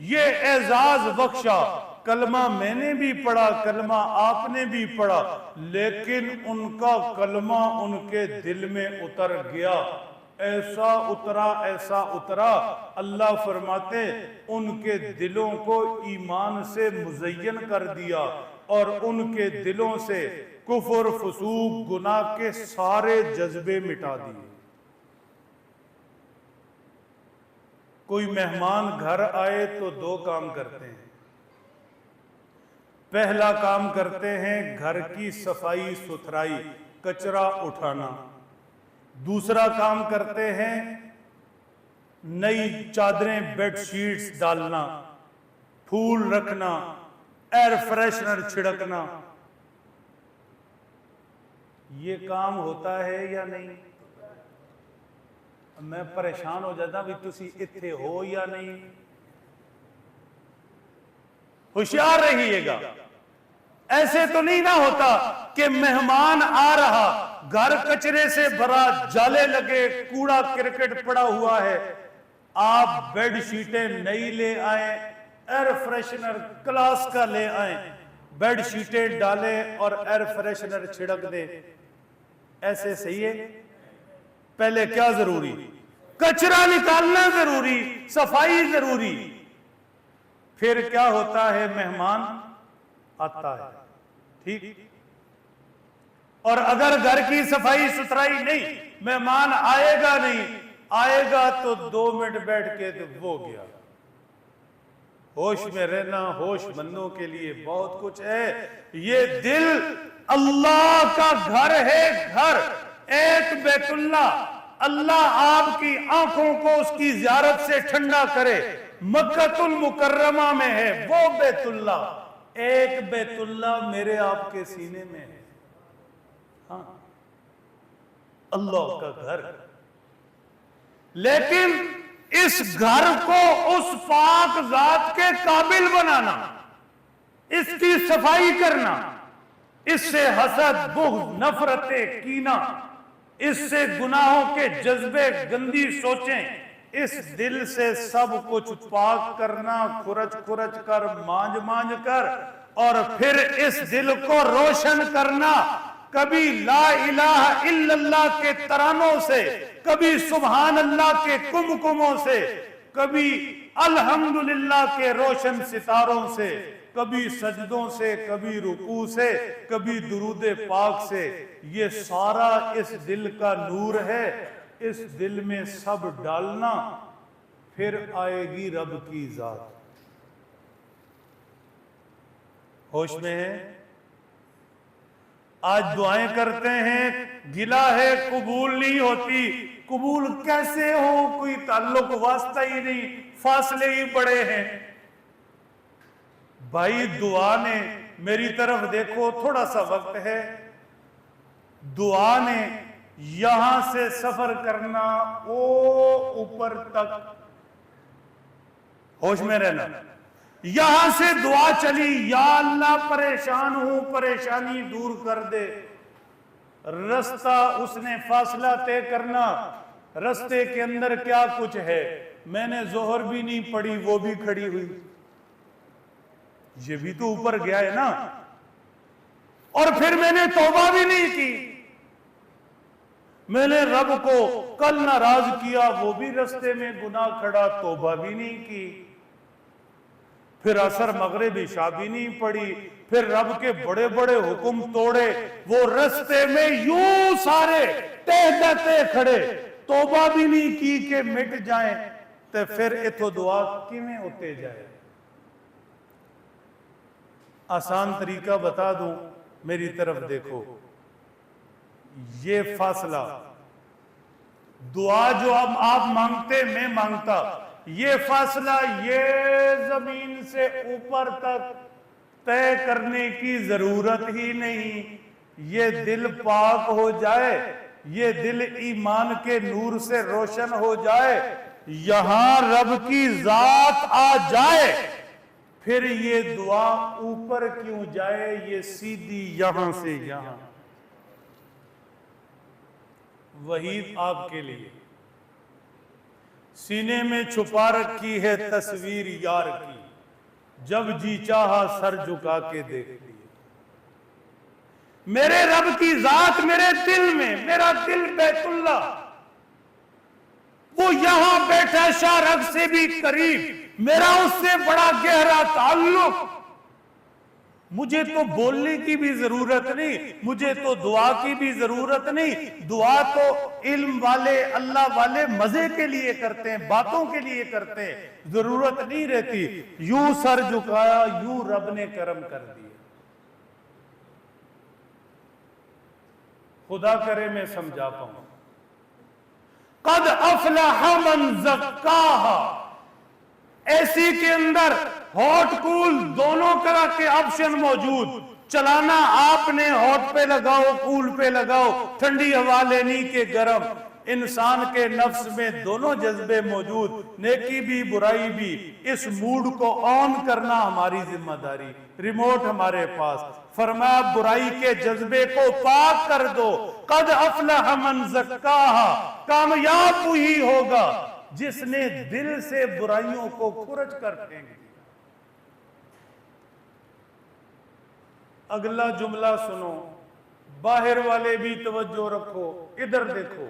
یہ اعزاز بخشا۔ کلمہ میں نے بھی پڑھا، کلمہ آپ نے بھی پڑھا، لیکن ان کا کلمہ ان کے دل میں اتر گیا، ایسا اترا، اللہ فرماتے ان کے دلوں کو ایمان سے مزین کر دیا اور ان کے دلوں سے کفر، فسوق، گناہ کے سارے جذبے مٹا دیے۔ کوئی مہمان گھر آئے تو دو کام کرتے ہیں۔ پہلا کام کرتے ہیں گھر کی صفائی ستھرائی، کچرا اٹھانا۔ دوسرا کام کرتے ہیں نئی چادریں، بیڈ شیٹس ڈالنا، پھول رکھنا، ایئر فریشنر چھڑکنا۔ یہ کام ہوتا ہے یا نہیں؟ میں پریشان ہو جاتا بھی تسی اتھے ہو یا نہیں؟ ہوشیار رہیے گا، ایسے تو نہیں نہ ہوتا کہ مہمان آ رہا، گھر کچرے سے بھرا، جالے لگے، کوڑا کرکٹ پڑا ہوا ہے، آپ بیڈ شیٹیں نئی لے آئیں، ایئر فریشنر کلاس کا لے آئیں، بیڈ شیٹیں ڈالیں اور ایئر فریشنر چھڑک دیں۔ ایسے صحیح ہے؟ پہلے کیا ضروری؟ کچرا نکالنا ضروری، صفائی ضروری۔ پھر کیا ہوتا ہے؟ مہمان آتا ہے، ٹھیک؟ اور اگر گھر کی صفائی ستھرائی نہیں، مہمان آئے گا نہیں، آئے گا تو 2 منٹ بیٹھ کے تو وہ گیا۔ ہوش میں رہنا ہوش مندوں کے لیے بہت کچھ ہے۔ یہ دل اللہ کا گھر ہے، گھر ایک بیت اللہ، اللہ آپ کی آنکھوں کو اس کی زیارت سے ٹھنڈا کرے۔ مکہ المکرمہ میں ہے وہ بیت اللہ، ایک بیت اللہ میرے آپ کے سینے میں ہے۔ ہاں، اللہ کا گھر۔ لیکن اس گھر کو اس پاک ذات کے قابل بنانا، اس کی صفائی کرنا، اس سے حسد، بغض، نفرت، کینہ، اس سے گناہوں کے جذبے، گندی سوچیں، اس دل سے سب کچھ پاک کرنا، کھرچ کھرچ کر، مانج مانج کر، اور پھر اس دل کو روشن کرنا کبھی لا الہ الا اللہ کے ترانوں سے، کبھی سبحان اللہ کے کمکموں سے، کبھی الحمدللہ کے روشن ستاروں سے، کبھی سجدوں سے، کبھی رکوع سے، کبھی درود پاک سے۔ یہ سارا اس دل کا نور ہے، اس دل میں سب ڈالنا، پھر آئے گی رب کی ذات۔ ہوش میں ہے؟ آج دعائیں کرتے ہیں، گلا ہے قبول نہیں ہوتی۔ قبول کیسے ہو؟ کوئی تعلق واسطہ ہی نہیں، فاصلے ہی بڑے ہیں۔ بھائی دعا نے، میری طرف دیکھو، تھوڑا سا وقت ہے، دعا نے یہاں سے سفر کرنا او اوپر تک، ہوش میں رہنا، یہاں سے دعا چلی، یا اللہ پریشان ہوں، پریشانی دور کر دے۔ رستہ اس نے فاصلہ طے کرنا، رستے کے اندر کیا کچھ ہے۔ میں نے ظہر بھی نہیں پڑھی، وہ بھی کھڑی ہوئی، یہ بھی تو اوپر گیا ہے نا۔ اور پھر میں نے توبہ بھی نہیں کی، میں نے رب کو کل ناراض کیا، وہ بھی رستے میں گناہ کھڑا، توبہ بھی نہیں کی۔ پھر عصر مغرب عشاء بھی نہیں پڑھی، پھر رب کے بڑے بڑے حکم توڑے، وہ رستے میں یوں سارے ٹہتے کھڑے، توبہ بھی نہیں کی کہ مٹ جائیں، تو پھر اتھو دعا کیویں ہوتے جائے۔ آسان طریقہ بتا دوں، میری طرف دیکھو، یہ فاصلہ، دعا جو اب آپ مانگتے میں مانگتا، یہ فاصلہ یہ زمین سے اوپر تک طے کرنے کی ضرورت ہی نہیں۔ یہ دل پاک ہو جائے، یہ دل ایمان کے نور سے روشن ہو جائے، یہاں رب کی ذات آ جائے، پھر یہ دعا اوپر کیوں جائے، یہ سیدھی یہاں سے یہاں۔ وحید آپ کے لیے سینے میں چھپا رکھی ہے تصویر یار کی، جب جی چاہا سر جھکا کے دیکھ لی۔ میرے رب کی ذات میرے دل میں، میرا دل بیت اللہ، وہ یہاں بیٹھا شاہ رگ سے بھی قریب، میرا اس سے بڑا گہرا تعلق۔ مجھے تو بولنے کی بھی ضرورت نہیں، مجھے تو دعا کی بھی ضرورت نہیں۔ دعا تو علم والے، اللہ والے مزے کے لیے کرتے ہیں، باتوں کے لیے کرتے ہیں، ضرورت نہیں رہتی۔ یوں سر جھکایا، یوں رب نے کرم کر دیا۔ خدا کرے میں سمجھا پاؤں۔ قد افلح من زکاہا، ایسی کے اندر ہاٹ کول دونوں طرح کے آپشن موجود، چلانا آپ نے ہاٹ پہ لگاؤ، کول پہ لگاؤ، ٹھنڈی ہوا لینی کے گرم۔ انسان کے نفس میں دونوں جذبے موجود، نیکی بھی برائی بھی۔ اس موڈ کو آن کرنا ہماری ذمہ داری، ریموٹ ہمارے پاس۔ فرمایا برائی کے جذبے کو پاک کر دو۔ قد افلح من زکاہا، کامیاب وہی ہوگا جس نے دل سے برائیوں کو کھرچ کر پھینک دیا۔ اگلا جملہ سنو، باہر والے بھی توجہ رکھو، ادھر دیکھو۔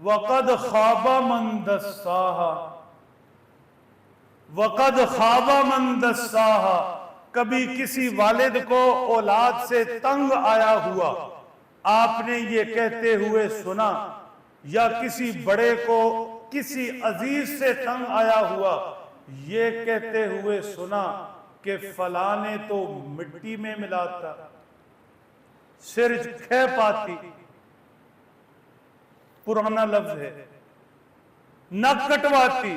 وَقَدْ خَابَ مَنْ دَسَّاهَا، وَقَدْ خَابَ مَنْ دَسَّاهَا، کبھی کسی والد کو اولاد سے تنگ آیا ہوا، آپ نے یہ کہتے ہوئے سنا، یا کسی بڑے کو کسی عزیز سے تنگ آیا ہوا، یہ کہتے ہوئے سنا کہ فلاں نے تو مٹی میں ملاتا، سر کھے پاتی، پرانا لفظ ہے، نک کٹواتی۔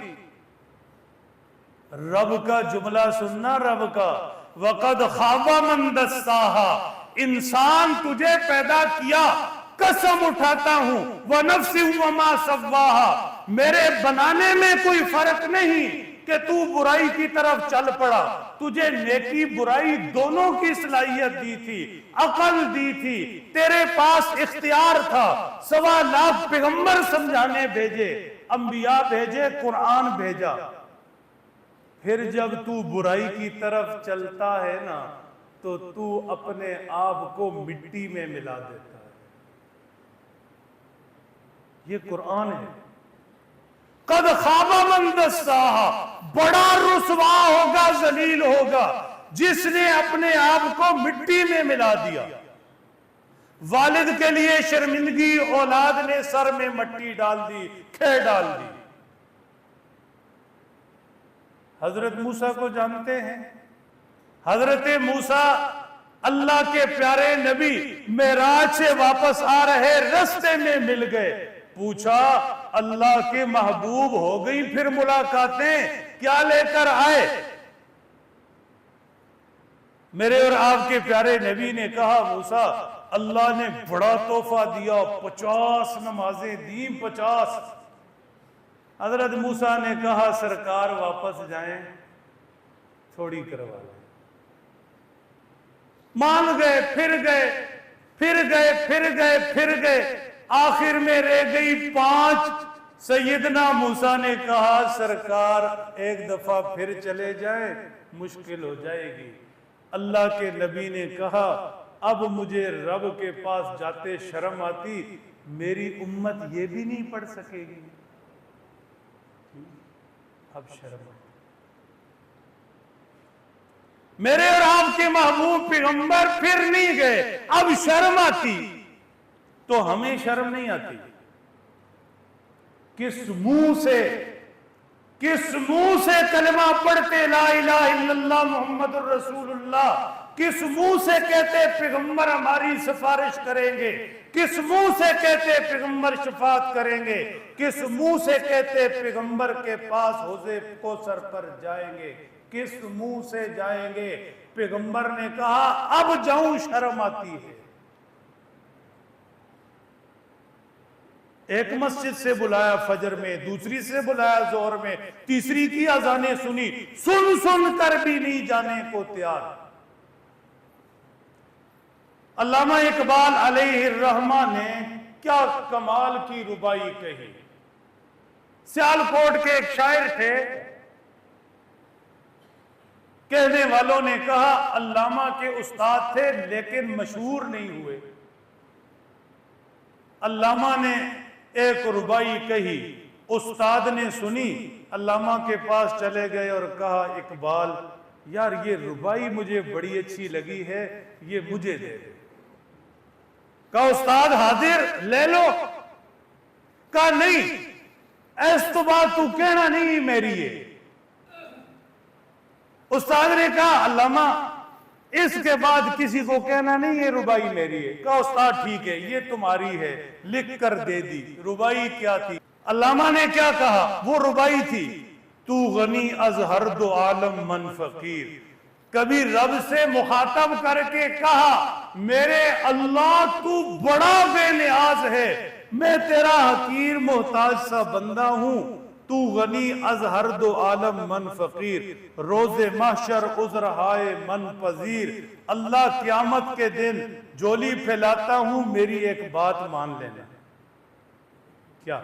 رب کا جملہ سننا، رب کا، وَقَدْ خَابَ مَنْ دَسَّاهَا، انسان تجھے پیدا کیا، قسم اٹھاتا ہوں، وَنَفْسٍ وَمَا سَوَّاهَا، میرے بنانے میں کوئی فرق نہیں کہ تو برائی کی طرف چل پڑا، تجھے نیکی برائی دونوں کی صلاحیت دی تھی، عقل دی تھی، تیرے پاس اختیار تھا، 1.25 لاکھ پیغمبر سمجھانے بھیجے، انبیاء بھیجے، قرآن بھیجا۔ پھر جب تو برائی کی طرف چلتا ہے نا، تو تو اپنے آپ کو مٹی میں ملا دیتا ہے۔ یہ قرآن ہے۔ قد خواب من دساہا، بڑا رسوا ہوگا، ذلیل ہوگا جس نے اپنے آپ کو مٹی میں ملا دیا۔ والد کے لیے شرمندگی، اولاد نے سر میں مٹی ڈال دی، کھے ڈال دی۔ حضرت موسیٰ کو جانتے ہیں؟ حضرت موسیٰ اللہ کے پیارے نبی معراج سے واپس آ رہے رستے میں مل گئے، پوچھا اللہ کے محبوب ہو گئی پھر ملاقاتیں، کیا لے کر آئے؟ میرے اور آپ کے پیارے نبی نے کہا موسیٰ اللہ نے بڑا تحفہ دیا، 50 نمازیں دیں، 50۔ حضرت موسیٰ نے کہا سرکار واپس جائیں، تھوڑی کروا لیں۔ مان گئے، پھر گئے، پھر گئے، پھر گئے، پھر گئے، آخر میں رہ گئی 5۔ سیدنا موسیٰ نے کہا سرکار ایک دفعہ پھر چلے جائیں، مشکل ہو جائے گی۔ اللہ کے نبی نے کہا اب مجھے رب کے پاس جاتے شرم آتی، میری امت یہ بھی نہیں پڑھ سکے گی، اب شرم آتی۔ میرے اور آپ کے محبوب پیغمبر پھر نہیں گئے، اب شرم آتی، تو ہمیں شرم نہیں آتی؟ کس منہ سے کلمہ پڑھتے لا الہ الا اللہ محمد الرسول اللہ، کس منہ سے کہتے پیغمبر ہماری سفارش کریں گے، کس منہ سے کہتے پیغمبر شفاعت کریں گے، کس منہ سے کہتے پیغمبر کے پاس حوض کوثر پر جائیں گے، کس منہ سے جائیں گے؟ پیغمبر نے کہا اب جاؤں شرم آتی ہے۔ ایک مسجد سے بلایا فجر میں، دوسری سے بلایا ظہر میں، تیسری کی اذانیں سنی، سن سن کر بھی نہیں جانے کو تیار۔ علامہ اقبال علیہ الرحمہ نے کیا کمال کی ربائی کہی۔ سیالکوٹ کے ایک شاعر تھے، کہنے والوں نے کہا علامہ کے استاد تھے لیکن مشہور نہیں ہوئے۔ علامہ نے ایک ربائی کہی، استاد نے سنی، علامہ کے پاس چلے گئے اور کہا اقبال یار یہ ربائی مجھے بڑی اچھی لگی ہے، یہ مجھے دے دے۔ کہا استاد حاضر، لے لو۔ کہا نہیں، ایس تو بات تو کہنا نہیں میری ہے۔ استاد نے کہا علامہ اس کے بعد کسی کو کہنا نہیں یہ ربائی میری ہے۔ کہا استاد ٹھیک ہے، یہ تمہاری ہے، لکھ کر دے دی۔ ربائی کیا تھی؟ علامہ نے کیا کہا؟ وہ ربائی تھی، تو غنی از ہر دو عالم من فقیر۔ کبھی رب سے مخاطب کر کے کہا میرے اللہ تو بڑا بے نیاز ہے، میں تیرا حقیر محتاج سا بندہ ہوں، تو غنی از ہر دو عالم من فقیر۔ روز محشر عذرہائے من پذیر، اللہ قیامت کے دن جولی پھیلاتا ہوں، میری ایک بات مان لینا۔ کیا؟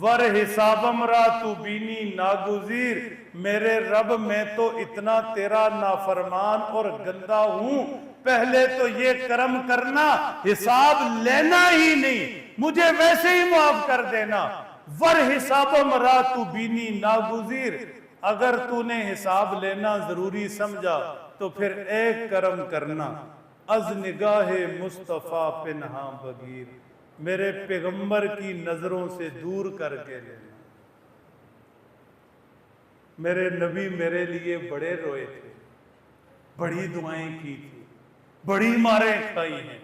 ور حسابم را تو بینی ناگزیر، میرے رب میں تو اتنا تیرا نافرمان اور گندہ ہوں، پہلے تو یہ کرم کرنا حساب لینا ہی نہیں، مجھے ویسے ہی معاف کر دینا۔ ور حسابم را تو بینی ناگزیر، اگر تو نے حساب لینا ضروری سمجھا تو پھر ایک کرم کرنا، از نگاہ مصطفیٰ پنہاں بگیر، میرے پیغمبر کی نظروں سے دور کر کے لینا۔ میرے نبی میرے لیے بڑے روئے تھے، بڑی دعائیں کی تھی، بڑی ماریں کھائی ہیں،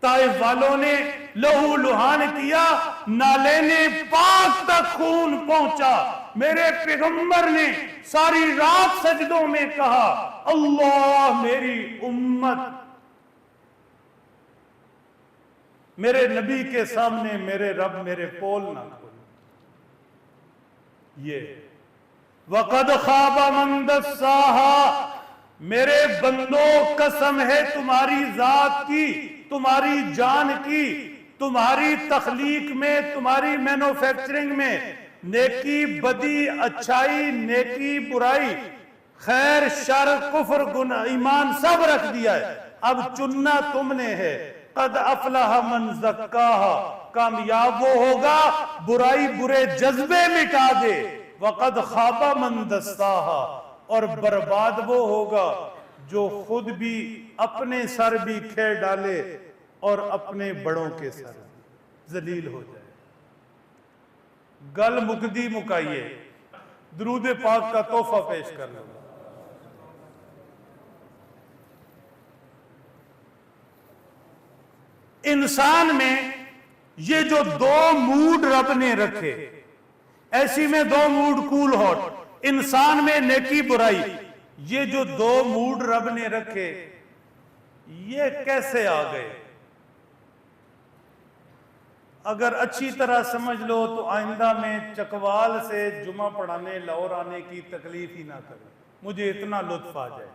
طائف والوں نے لہو لہان کیا، نالین پاک تک خون پہنچا، میرے پیغمبر نے ساری رات سجدوں میں کہا اللہ میری امت۔ میرے نبی کے سامنے میرے رب میرے پول نہ کھولے۔ یہ وَقَدْ خَابَ مَنْ دَسَّاهَا، میرے بندوں قسم ہے تمہاری ذات کی، تمہاری جان کی، تمہاری تخلیق میں، تمہاری مینوفیکچرنگ میں، نیکی بدی اچھائی، نیکی برائی، خیر شر کفر گناہ ایمان سب رکھ دیا ہے، اب چننا تم نے ہے۔ قد افلح من زکاہا، کامیاب وہ ہوگا برائی برے جذبے مٹا دے۔ وقد خاب من دساہا، اور برباد وہ ہوگا جو خود بھی اپنے سر بھی کھے ڈالے اور اپنے بڑوں کے سر ذلیل ہو جائے۔ گل مکدی مکائیے، درود پاک کا تحفہ پیش کر لوں۔ انسان میں یہ جو دو موڈ رب نے رکھے، ایسی میں دو موڈ کول ہاٹ، انسان میں نیکی برائی، یہ جو دو موڈ رب نے رکھے یہ کیسے آ گئے؟ اگر اچھی طرح سمجھ لو تو آئندہ میں چکوال سے جمعہ پڑھانے لاہور آنے کی تکلیف ہی نہ کرے، مجھے اتنا لطف آ جائے۔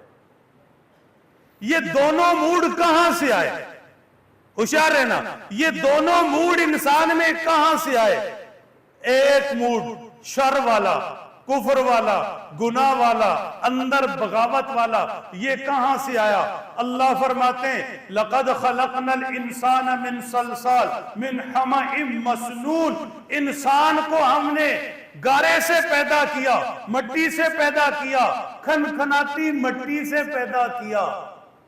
یہ دونوں موڈ کہاں سے آئے؟ ہوشیار رہنا، یہ دونوں موڈ انسان میں کہاں سے آئے؟ ایک موڈ شر والا، کفر والا، گناہ والا، اندر بغاوت والا، یہ کہاں سے آیا؟ اللہ فرماتے ہیں لَقَدْ خَلَقْنَا الْإِنسَانَ مِنْ صَلْصَالٍ مِنْ حَمَإٍ مَسْنُونٍ، انسان کو ہم نے گارے سے پیدا کیا، مٹی سے پیدا کیا، کھنکھناتی مٹی سے پیدا کیا۔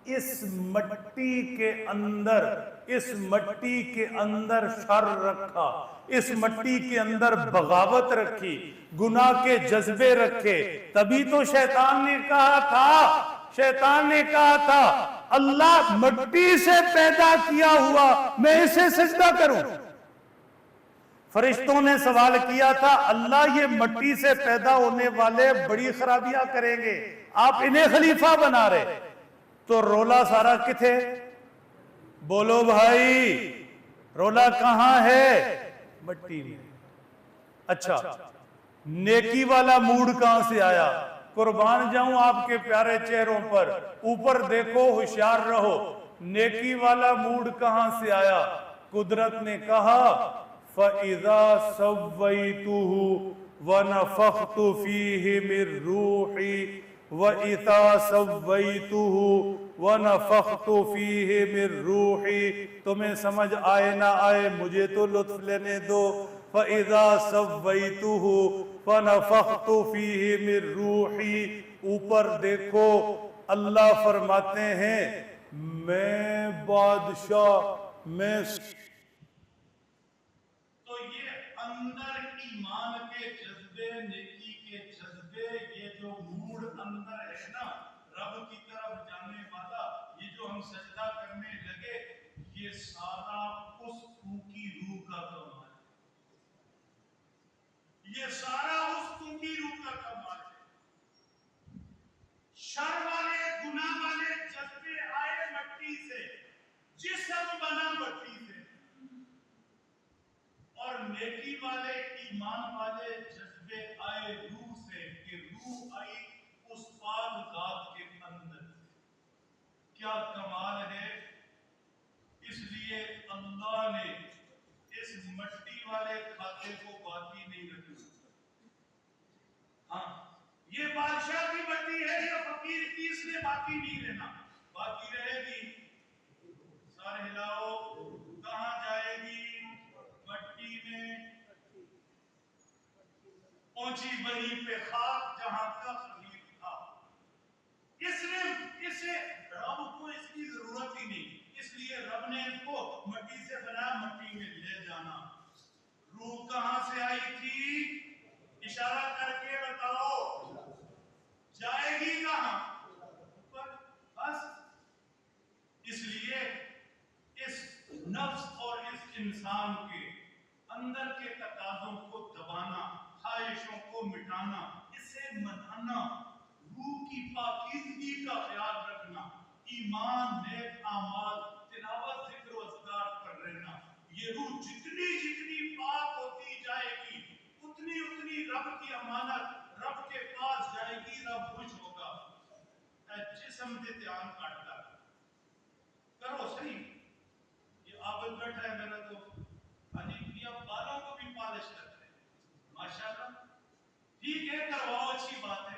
اس مٹی کے اندر شر رکھا، اس مٹی کے اندر بغاوت رکھی، گناہ کے جذبے رکھے، تبھی تو شیطان نے کہا تھا اللہ مٹی سے پیدا کیا ہوا میں اسے سجدہ کروں۔ فرشتوں نے سوال کیا تھا اللہ یہ مٹی سے پیدا ہونے والے بڑی خرابیاں کریں گے، آپ انہیں خلیفہ بنا رہے، تو رولا سارا کتھے؟ بولو بھائی رولا کہاں ہے؟ مٹی میں۔ اچھا نیکی والا موڈ کہاں سے آیا؟ قربان جاؤں آپ کے پیارے چہروں پر، اوپر دیکھو ہوشیار رہو، نیکی والا موڈ کہاں سے آیا؟ قدرت نے کہا فَإِذَا سَوَّيْتُهُ وَنَفَخْتُ فِيهِ مِن رُوحِي وَإِذَا سَوَّيْتُهُ وَنَفَخْتُ فِيهِ مِن رُوحِي، تمہیں سمجھ آئے نہ آئے مجھے تو لطف لینے دو۔ فَإِذَا سَوَّيْتُهُ وَنَفَخْتُ فِيهِ مِن رُوحِي، اوپر دیکھو اللہ فرماتے ہیں میں بادشاہ، میں تو یہ اندر ایمان کے جذبے، نیکی کے جذبے، یہ جو موڈ اندر ہے نا رب کی طرف جانے والا، یہ جو ہم سجدہ کرنے لگے، یہ سارا اس پھوکی روح کا کمال ہے، یہ سارا اس پھوکی روح کا کمال ہے۔ شر والے گناہ والے جذبے آئے مٹی سے، جسم بنا مٹی سے، اور نیکی والے ایمان والے جذبے آئے روح سے، کہ روح آئی اس پاک ذات کے اندر۔ کیا کمال ہے! اس لیے اللہ نے اس مٹی والے کھاتے کو باقی نہیں رکھا۔ ہاں یہ بادشاہ کی مٹی ہے یا فقیر کی، اس نے باقی نہیں رہنا، باقی رہے گی۔ سارے ہلاؤ، کہاں جائے گی؟ مٹی میں پہنچی وہیں پہ خاک جہاں کا خلیل تھا۔ اسے رب کو اس کی ضرورت ہی نہیں، اس لیے رب نے اس کو مٹی سے بنایا، مٹی میں لے جانا۔ روح کہاں سے آئی تھی؟ اشارہ کر کے بتاؤ، جائے گی کہاں؟ اوپر۔ بس اس لیے اس نفس اور اس انسان کے اندر کے تقاضوں کو دبانا، خواہشوں کو مٹانا، اسے منانا، روح کی پاکیزگی کا خیال رکھنا، ایمان، نیک اعمال، تلاوت، ذکر و اذکار پر رہنا، یہ روح جتنی پاک ہوتی جائے گی اتنی رب کی امانت رب کے پاس جائے گی، رب خوش ہوگا۔ اے جسم دے دھیان کٹ کر کرو صحیح، یہ عابد بیٹھا ہے میرا دوست، حجی یہ بالوں کو بھی پالش کرتے ہیں ماشاءاللہ، ٹھیک ہے کرواؤ، اچھی بات ہے،